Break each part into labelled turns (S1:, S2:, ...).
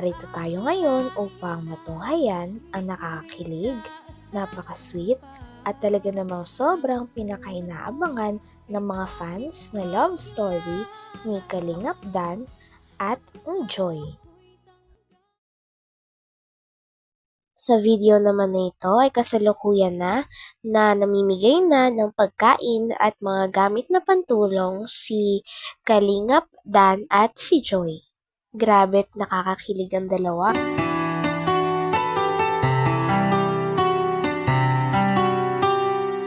S1: Narito tayo ngayon upang matunghayan ang nakakakilig, napaka-sweet at talaga namang sobrang pinakainaabangan ng mga fans na love story ni Kalingap Dan at Joy. Sa video naman na ito ay kasalukuyan na namimigay na ng pagkain at mga gamit na pantulong si Kalingap Dan at si Joy. Grabe't nakakakilig ang dalawa.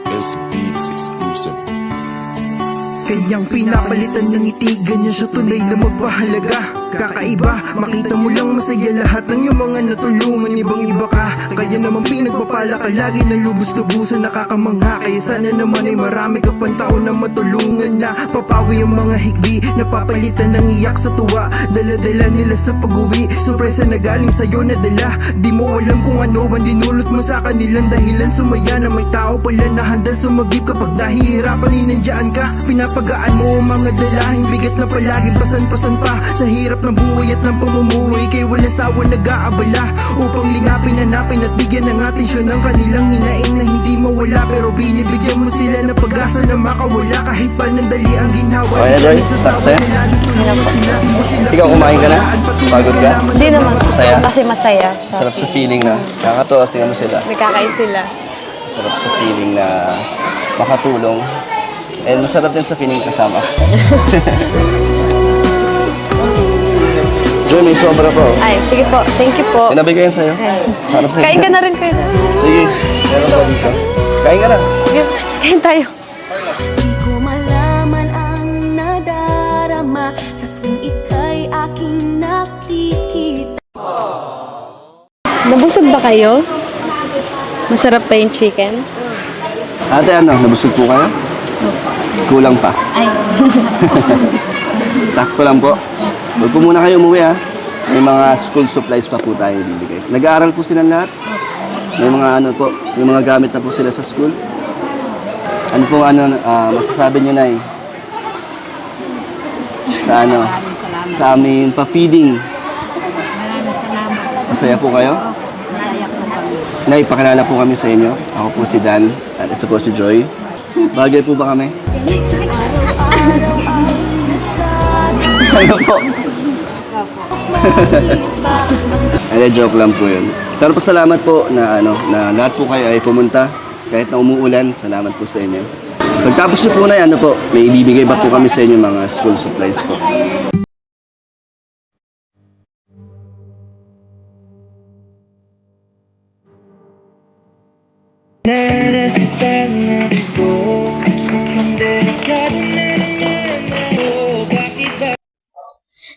S2: S-Beats exclusive.
S3: Kanyang pinapalitan ng ngiti, ganyan siya tunay na magpahalaga. Kakaiba, makita mo lang masaya lahat ng iyong mga natulungan. Ibang iba ka, kaya naman pinagpapala ka lagi ng lubos-lubusan, nakakamangha. Kaya sana naman ay marami ka pang tao na matulungan na papawi ang mga higbi, napapalitan ng iyak sa tuwa. Dala-dala nila sa pag-uwi, sorpresa na galing sa'yo na dala. Di mo alam kung ano ang dinulot mo sa kanilang dahilan. Sumaya na may tao pala na handang sumagip kapag nahihirapan, inandyaan ka. Pinapagaan mo ang mga dalahing bigat na palaging pasan-pasan pa sa hirap ng buhay at ng pamumuhay. Kay walang sawa nag-aabala upang lingapin, hanapin at bigyan ng atensyon ng kanilang hinaing na hindi mawala. Pero binibigyan mo sila ng pag-asa na makawala kahit panandali ang ginhawa.
S4: Okay, Joy, success. Ikaw, kumain ka na? Pagod ka?
S5: Hindi naman.
S4: Masaya?
S5: Kasi masaya.
S4: Sarap sa feeling na nakakatuwa. Tingnan mo sila.
S5: Nagkakain sila.
S4: Sarap sa feeling na makatulong. And masarap din sa feeling kasama. Joy, may sobra po.
S5: Ay, sige po. Thank you po.
S4: Tinabigay yan sa'yo. Para sa'yo.
S5: Kain ka na rin kayo.
S4: Sige, meron pa dito. Kain ka na.
S5: Sige, kain tayo.
S6: Di ko malaman ang nadarama sa tuwing ika'y aking nakikita.
S5: Nabusog ba kayo? Masarap pa yung chicken?
S4: Ate, ano? Nabusog po kayo? Kulang pa.
S5: Ay.
S4: Takto lang po. Huwag po muna kayo umuwi, ha. May mga school supplies pa po tayo bibigay. Nag-aaral po sila lahat. May mga ano po, may mga gamit na po sila sa school. Ano po masasabi niyo na sa sa aming pa-feeding. Masaya po kayo? Nay, pakilala po kami sa inyo. Ako po si Dan at ito po si Joy. Bagay po ba kami? Ano po? Ay, joke lang po yun. Pero pasalamat po na na lahat po kayo ay pumunta kahit na umuulan. Salamat po sa inyo. Pagtapos po na yan, may ibibigay ba po kami sa inyo mga school supplies po.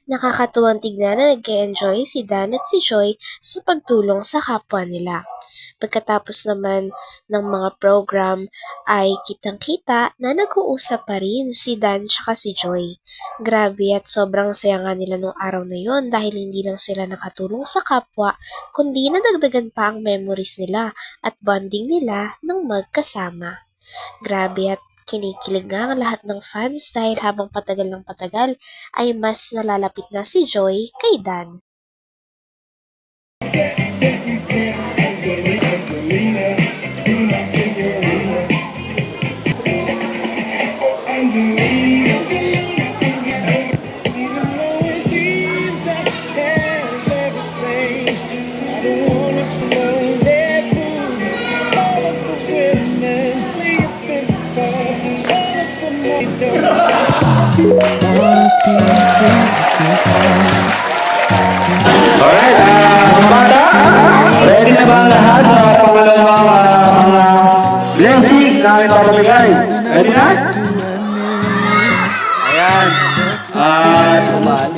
S1: Nakakatuwang tignan na nag-enjoy si Dan at si Joy sa pagtulong sa kapwa nila. Pagkatapos naman ng mga program ay kitang-kita na nag-uusap pa rin si Dan at si Joy. Grabe at sobrang saya nga nila nung araw na yon dahil hindi lang sila nakatulong sa kapwa kundi nadagdagan pa ang memories nila at bonding nila ng magkasama. Grabe at kinikilig nga ang lahat ng fans dahil habang patagal ng patagal ay mas nalalapit na si Joy kay Dan.
S7: Alright, bata, ready na ba ang lahat sa pangalawang mga blessings na aming papamigay? Ready na? Ayan.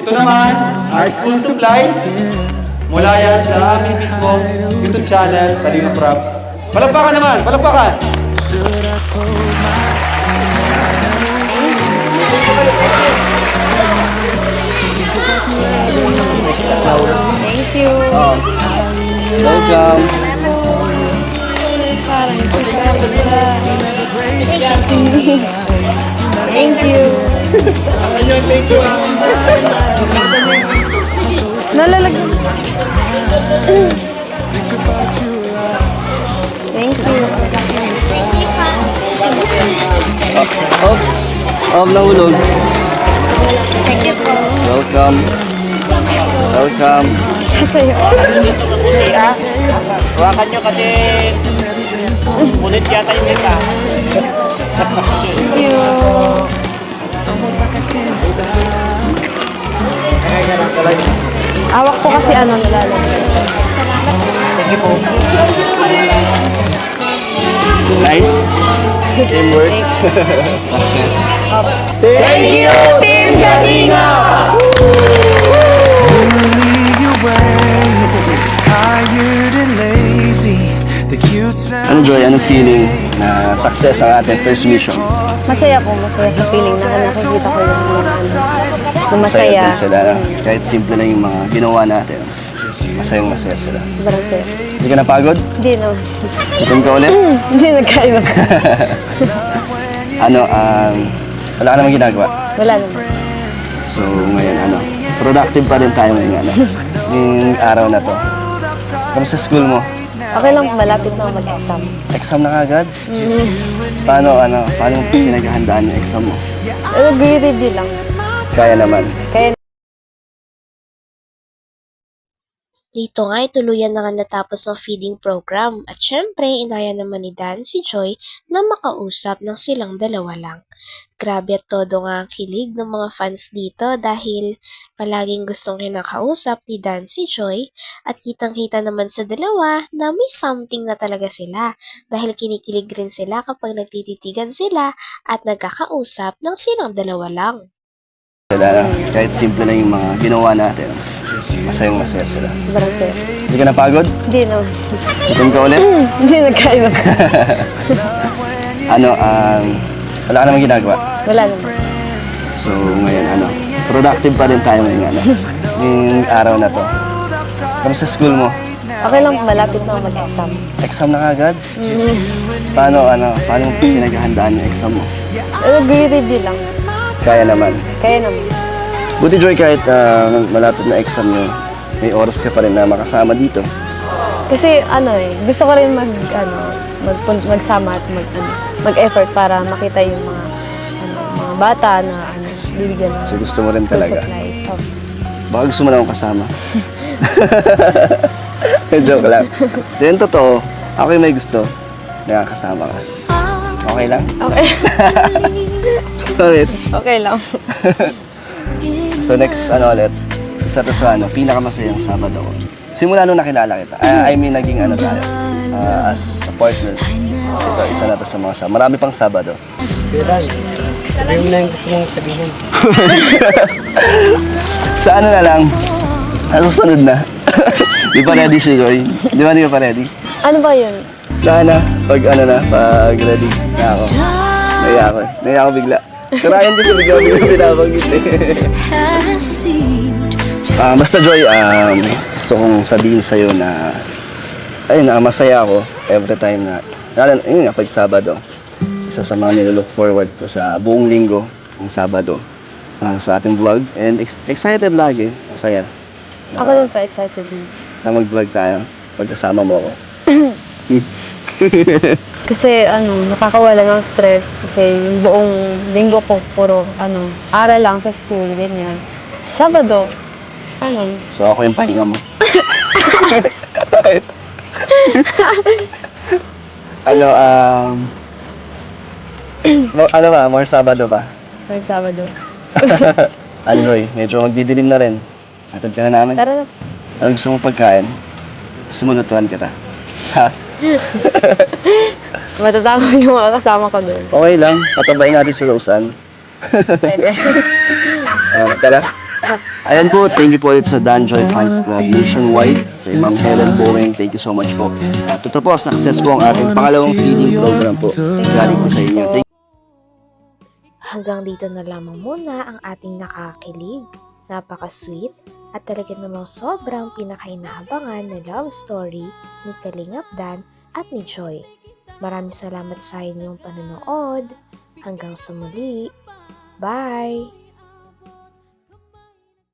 S7: Ito naman, school supplies. Mula yan sa aming mismong YouTube channel, Kalingap Rap. Palakpakan naman, palakpakan!
S5: Thank you.
S4: Welcome.
S5: Thank you.
S7: Thank you.
S5: Nalalagyan. Thank you.
S4: Oops! Nahulog. Welcome. Welcome.
S2: Hawakan nyo kasi ulit yata yung meta.
S5: Thank you. Awak ko kasi nalalagyan.
S4: Nice. Teamwork. Success.
S5: Thank you, Team Galinga!
S3: Lead your way, tired and lazy. The cute sound.
S4: Ano Joy, anong feeling na success ang ating first mission?
S5: Masaya sa feeling na nakikita ko yung mga
S4: Masaya
S5: masaya.
S4: din sila. Kahit simple lang yung mga ginawa natin. Masaya sila.
S5: Sobrang saya.
S4: Hindi ka napagod?
S5: Hindi naman.
S4: Gutom ka ulit?
S5: Hindi nagkaiba.
S4: Wala ka namang ginagawa.
S5: Wala naman.
S4: So ngayon, productive pa rin tayo ngayong ngayong araw na to. Kamusta sa school mo?
S5: Okay lang, malapit na ako mag-exam.
S4: Exam na kagad? Paano mo pinaghahandaan yung exam mo?
S5: Nag-review lang.
S4: Kaya naman.
S5: Kaya
S1: Dito nga ay tuluyan na nga natapos ang feeding program at syempre inaya naman ni Dan si Joy na makausap ng silang dalawa lang. Grabe at todo nga ang kilig ng mga fans dito dahil palaging gustong kinakausap ni Dan si Joy at kitang-kita naman sa dalawa na may something na talaga sila dahil kinikilig rin sila kapag nagtititigan sila at nagkakausap ng silang dalawa lang.
S4: Kahit simple lang yung mga ginawa natin. Masaya sila.
S5: sobrang saya.
S4: Hindi ka napagod?
S5: Hindi naman.
S4: Gutom ka ulit?
S5: Hindi nagkaiba.
S4: Wala ka namang ginagawa.
S5: Wala naman.
S4: So ngayon, productive pa rin tayo ngayong araw na to. Kamusta sa school mo?
S5: Okay lang, malapit na ako mag-exam.
S4: Exam na kagad? Paano mo pinaghahandaan yung exam mo?
S5: Nag-review lang.
S4: Kaya naman.
S5: Kaya naman.
S4: Buti Joy, kahit malapit na exam nyo, may oras ka pa rin na makasama dito.
S5: Kasi gusto ko rin magsama at mag-effort para makita yung mga bata na bibigyan ng
S4: So gusto mo rin
S5: school
S4: talaga.
S5: supplies. Oh.
S4: Baka gusto mo na akong kasama. Joke lang. Ito yung totoo. Ako yung may gusto. Nakakasama ka. Okay lang?
S5: Okay.
S4: Bakit?
S5: Okay lang.
S4: So next, ulit, isa to sa pinakamasayang Sabado ko. Simula nung nakilala kita, naging tayo, as a partner. Ito, isa na to sa mga Sabado. Marami pang Sabado.
S2: Sabihin mo na yung gusto mong sabihin.
S4: Sa na lang, susunod na. Di pa ready si Joy? Di ba di ka pa ready?
S5: Ano ba yun?
S4: Sana, pag ready na ako. Naiya ako bigla. Karayan kasi bigla binabanggit Basta Joy, gusto kong sabihin sa'yo na masaya ako every time yun nga, pag Sabado. Isa sa mga nilolook forward ko sa buong linggo, ng Sabado, sa ating vlog. And excited lagi, masaya.
S5: Ako din pa excited din.
S4: Na mag-vlog tayo, pagkasama mo ako.
S5: Kasi nakakawala ng stress. Kasi yung buong linggo ko puro aral lang sa school, ganyan. Sabado,
S4: So ako yung pahinga mo. More Sabado pa?
S5: pag Sabado.
S4: Roy, medyo magdidilim na rin. Hatid ka na namin.
S5: Tara na.
S4: Ano gusto mong pagkain? Gusto mo lutuan kita? Ha?
S5: Matatakot yung mga kasama ko doon.
S4: Okay lang, patabain natin si Roseanne.
S5: Pwede.
S4: Tara. Ayan po, thank you po ulit sa Dan Joy Fans Club Nationwide. Kay Ma'am Helen Boeing, thank you so much po. At ito po, success po ang ating pangalawang feeding program po. Galing po sa inyo. Thank
S1: Hanggang dito na lamang muna ang ating nakakilig, napaka-sweet at talaga namang sobrang pinakainaabangan na love story ni Kalingap Dan at ni Joy. Maraming salamat sa inyong panonood. Hanggang sa muli. Bye!